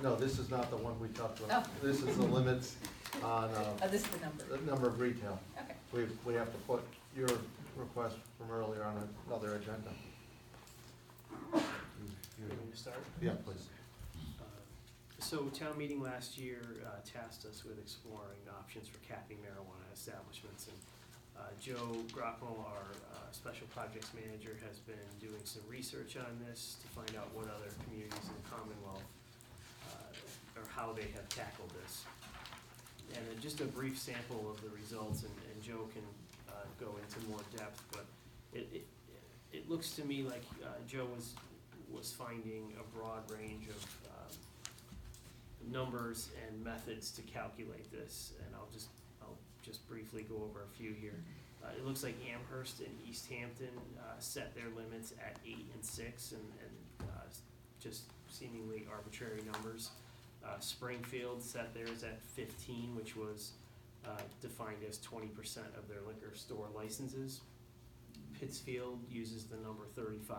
No, this is not the one we talked about. This is the limits on, This is the number. the number of retail. Okay. We have to put your request from earlier on another agenda. You want me to start? Yeah, please. So town meeting last year tasked us with exploring options for capping marijuana establishments. And Joe Grappo, our special projects manager, has been doing some research on this to find out what other communities in the Commonwealth or how they have tackled this. And just a brief sample of the results, and Joe can go into more depth, but it looks to me like Joe was finding a broad range of numbers and methods to calculate this, and I'll just briefly go over a few here. It looks like Amherst and East Hampton set their limits at 8 and 6, and just seemingly arbitrary numbers. Springfield set theirs at 15, which was defined as 20% of their liquor store licenses. Pittsfield uses the number 35,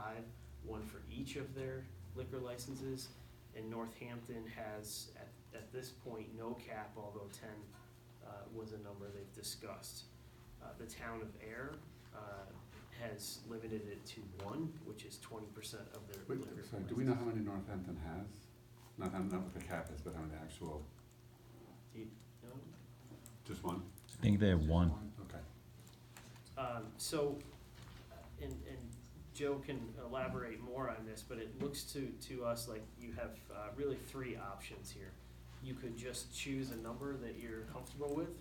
one for each of their liquor licenses. And Northampton has, at this point, no cap, although 10 was a number they've discussed. The town of Air has limited it to 1, which is 20% of their liquor. Sorry, do we know how many Northampton has? Not what the cap is, but how many actual? Do you know? Just one? I think they have one. Okay. So, and Joe can elaborate more on this, but it looks to us like you have really 3 options here. You could just choose a number that you're comfortable with.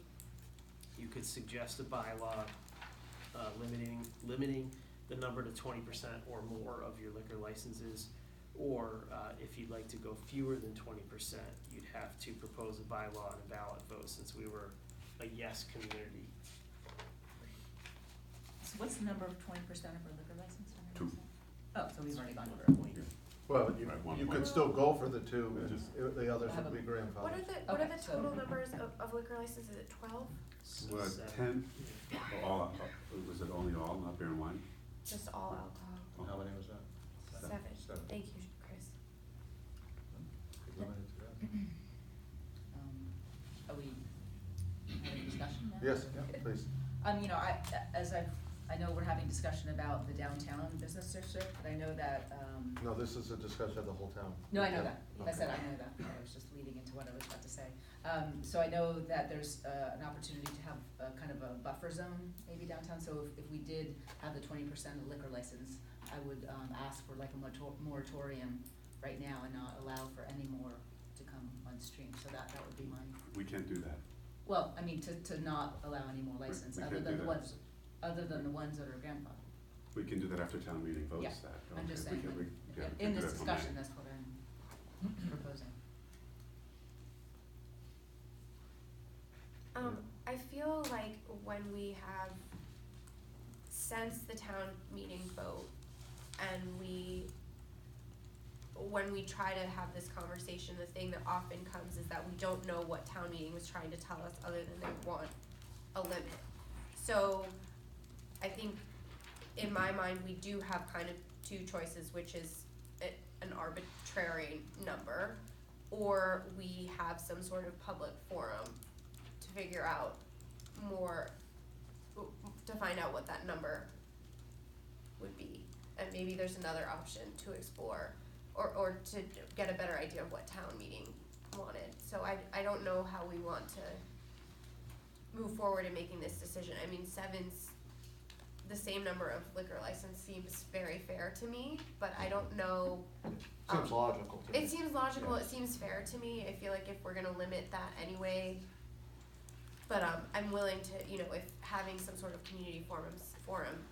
You could suggest a bylaw limiting the number to 20% or more of your liquor licenses. Or if you'd like to go fewer than 20%, you'd have to propose a bylaw and a ballot vote, since we were a yes community. So what's the number of 20% of our liquor license? 2. Oh, so we've already gone over a point. Well, Right, you one. could still go for the 2, Yeah. the others Have would be a- grandfathered. What are Okay, the so- total numbers of liquor licenses? Is it 12? Well, 10, all, was it only all, not beer and wine? Just all alcohol? How many was that? 7. 7. Thank you, Chris. Limited to that. Are we having discussion now? Yes, please. You know, I know we're having discussion about the downtown business district, but I know that, No, this is a discussion of the whole town. no, I know that. I Okay. said I know that. I was just leading into what I was about to say. So I know that there's an opportunity to have a kind of a buffer zone maybe downtown. So if we did have the 20% liquor license, I would ask for like a moratorium right now and not allow for any more to come on stream. So that would be mine. We can't do that. Well, I mean, to not allow any more license, We other can't than do the that. ones, other than the ones that are grandfathered. We can do that after town meeting votes Yeah, that. I'm just Okay, we saying, can- we- yeah, we in can do this that from discussion, May. that's what I'm proposing. I feel like when we have, since the town meeting vote, and when we try to have this conversation, the thing that often comes is that we don't know what town meeting was trying to tell us, other than they want a limit. So, I think, in my mind, we do have kind of 2 choices, which is an arbitrary number, or we have some sort of public forum to figure out more, to find out what that number would be. And maybe there's another option to explore, or to get a better idea of what town meeting wanted. So I don't know how we want to move forward in making this decision. I mean, 7's the same number of liquor license seems very fair to me, but I don't know. Seems logical to me. It seems logical, Yeah. it seems fair to me. I feel like if we're gonna limit that anyway, but I'm willing to, you know, if having some sort of community forum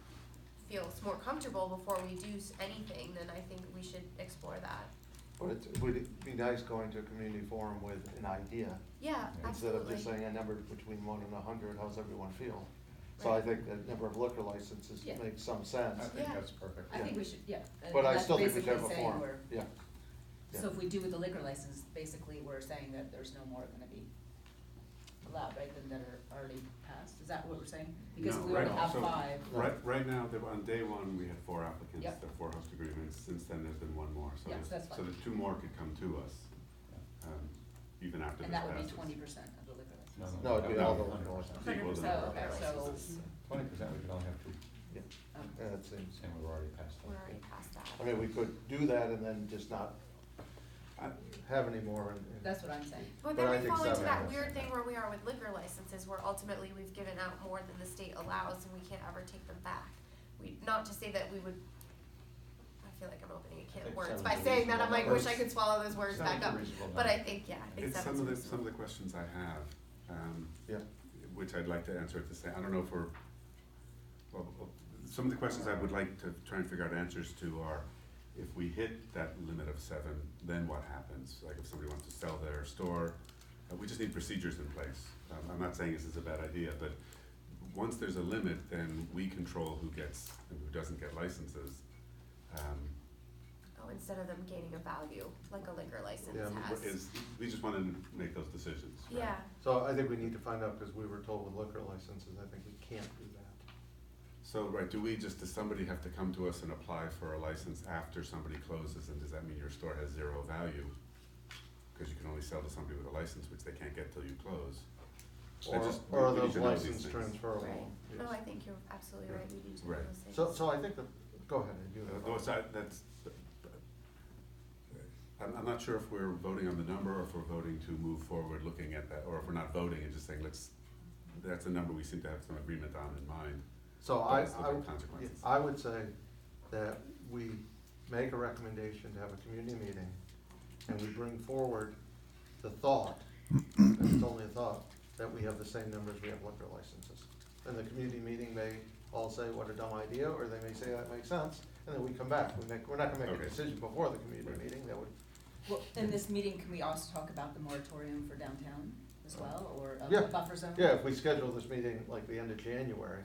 feels more comfortable before we do anything, then I think we should explore that. But it would be nice going to a community forum with an idea, Yeah, instead of absolutely. just saying a number between 1 and 100, how's everyone feel? So I Right. think the number of liquor licenses Yeah. makes some sense. I think Yeah. that's perfect. I think we should, yeah. and But I that's still think we should basically have a saying forum, we're- yeah. So if we do with the liquor license, basically we're saying that there's no more gonna be allowed, right, than that are already passed? Is that what we're saying? Because No, we already right, have so 5. Right now, on day 1, we had 4 applicants, Yep. there are 4 host agreements. Since then, there's been 1 more, so Yeah, there's, that's so fine. the 2 more could come to us. even after this And that would be passes. 20% of the liquor license. No, it'd be all the liquor licenses. Equal to the 100%. liquor Okay, licenses. so, 20%, we can only have 2, Yeah, that seems, and we're already past We're that. already past that. I mean, we could do that and then just not have any more and. that's what I'm saying. But But I then we think fall into seven that is- weird thing where we are with liquor licenses, where ultimately we've given out more than the state allows and we can't ever take them back. Not to say that we would, I feel like I'm opening a can of think words seven's by a saying that, I'm like, reasonable wish I number. could swallow those words back Seven's a up. reasonable But I number. think, yeah, I think It's seven's some of the reasonable. questions I have, Yeah. which I'd like to answer at the same, I don't know if we're, well, some of the questions I would like to try and figure out answers to are, if we hit that limit of 7, then what happens? Like if somebody wants to sell their store, we just need procedures in place. I'm not saying this is a bad idea, but once there's a limit, then we control who gets and who doesn't get licenses. Oh, instead of them gaining a value, like a liquor license Yeah, has. We just wanted to make those decisions, right? Yeah, So I think we need to find out, because we were told with liquor licenses, I think we can't do that. So, right, does somebody have to come to us and apply for a license after somebody closes, and does that mean your store has 0 value? Cause you can only sell to somebody with a license, which they can't get till you close. Or are we need those to know these license things. transferable? right. Yes. No, I think you're absolutely right, we need to know Right. those things. So I think that, go ahead, you have. I'm not sure if we're voting on the number, or if we're voting to move forward looking at that, or if we're not voting and just saying, that's a number we seem to have some agreement on in mind. So But I let's look at consequences. I would say that we make a recommendation to have a community meeting, and we bring forward the thought, and it's only a thought, that we have the same numbers we have liquor licenses. And the community meeting may all say, what a dumb idea, or they may say, that makes sense, and then we come back. We're not gonna make a Okay. decision before the community meeting, that would, Well, in this meeting, can we also talk about the moratorium for downtown as well, or Yeah. a buffer zone? yeah, if we schedule this meeting like the end of January,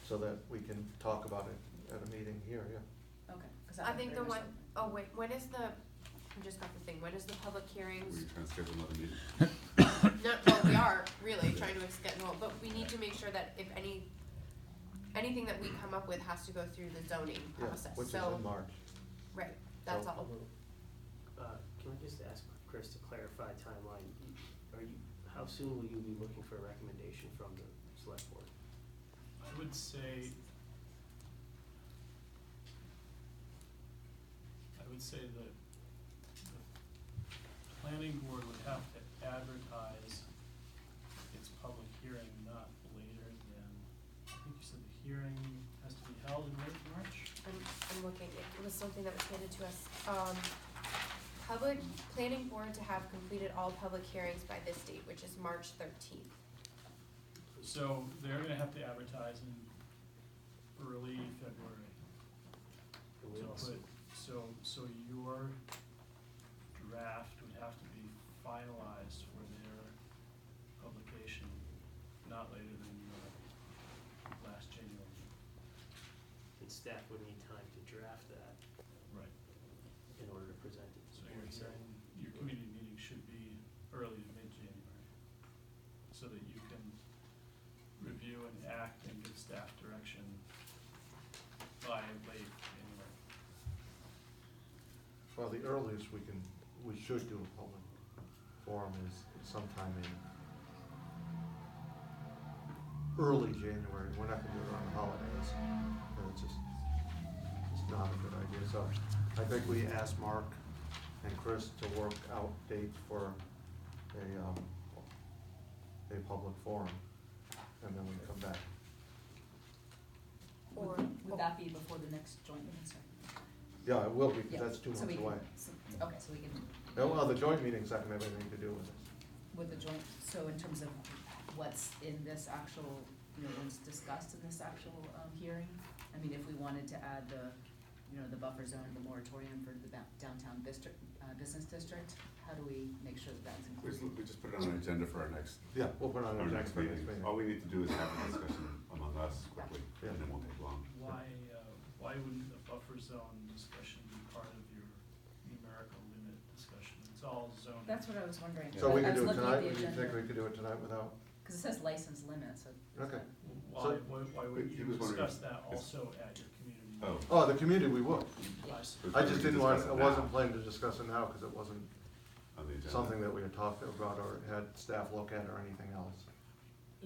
so that we can talk about it at a meeting here, yeah. Okay, 'cause I think the very much one, so. oh wait, when is the, I just got the thing, when is the public hearings? We're trying to schedule another meeting. No, well, we are really trying to schedule, but we need to make sure that if anything that we come up with has to go through the zoning Yeah, process, which is so, in March. right, that's So- all. Can I just ask Chris to clarify timeline? How soon will you be looking for a recommendation from the select board? I would say that the planning board would have to advertise its public hearing not later than, I think you said the hearing has to be held in late March? I'm looking, it was something that was handed to us, planning board to have completed all public hearings by this date, which is March 13th. So they're gonna have to advertise in early February And we to also, put, so your draft would have to be finalized for their publication not later than last January. and staff would need time to draft that Right. in order to present it. So your hearing, your community meeting should be early to mid-January, so that you can review and act and give staff direction by late January. Well, the earliest we should do a public forum is sometime in early January. We're not gonna do it around the holidays, and it's not a good idea. So I think we asked Mark and Chris to work out dates for a public forum, and then we come back. Or, Would that be before the next joint meeting, sorry? Yeah, it will be, because Yeah, that's 2 so months we can- away. Okay, so we can, Yeah, well, the joint meeting's not gonna have anything to do with this. with the joint, so in terms of what's in this actual, what's discussed in this actual, hearing? I mean, if we wanted to add the buffer zone, the moratorium for the downtown district, business district, how do we make sure that that's included? We just put it on an agenda for our next, Yeah, we'll put it on our our next meeting. All we need to do is have a discussion among us quickly, Yeah. and it won't take long. Why wouldn't the buffer zone discussion be part of your numerical limit discussion? It's all zoning. That's what I was wondering. So we I can was do it looking at tonight, the or do you think agenda. we could do it tonight without? Cause it says license limit, so. Okay. Why wouldn't He you was wondering discuss that if- also at your community meeting? Oh. Oh, the community we would. I see. I just didn't want, I Discuss it wasn't now. planning to discuss it now, because it wasn't, on the agenda. something that we had talked about or had staff look at or anything else.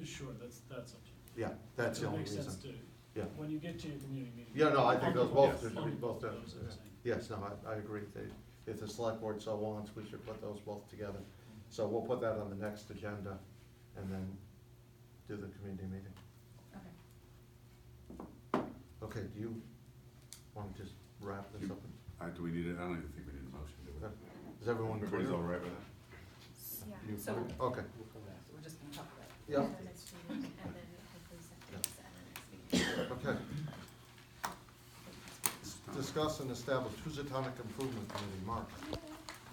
Sure, that's up to you. Yeah, that's the It only makes sense reason. to, Yeah. when you get to your community meeting. Yeah, no, I think those both, Yes. should be both, Those are the same. yes, no, I agree. If the select board so wants, we should put those both together. So we'll put that on the next agenda and then do the community meeting. Okay. Okay, do you want to just wrap this up? Do we need it? I don't even think we need a motion, do we? Is everyone clear? Everybody's all right with that? Yeah. You So- clear? Okay, So we're just gonna talk about it. yeah, The next meeting, and then hopefully set dates at our next meeting. okay. Discuss and establish Housatonic Improvement Committee, Mark.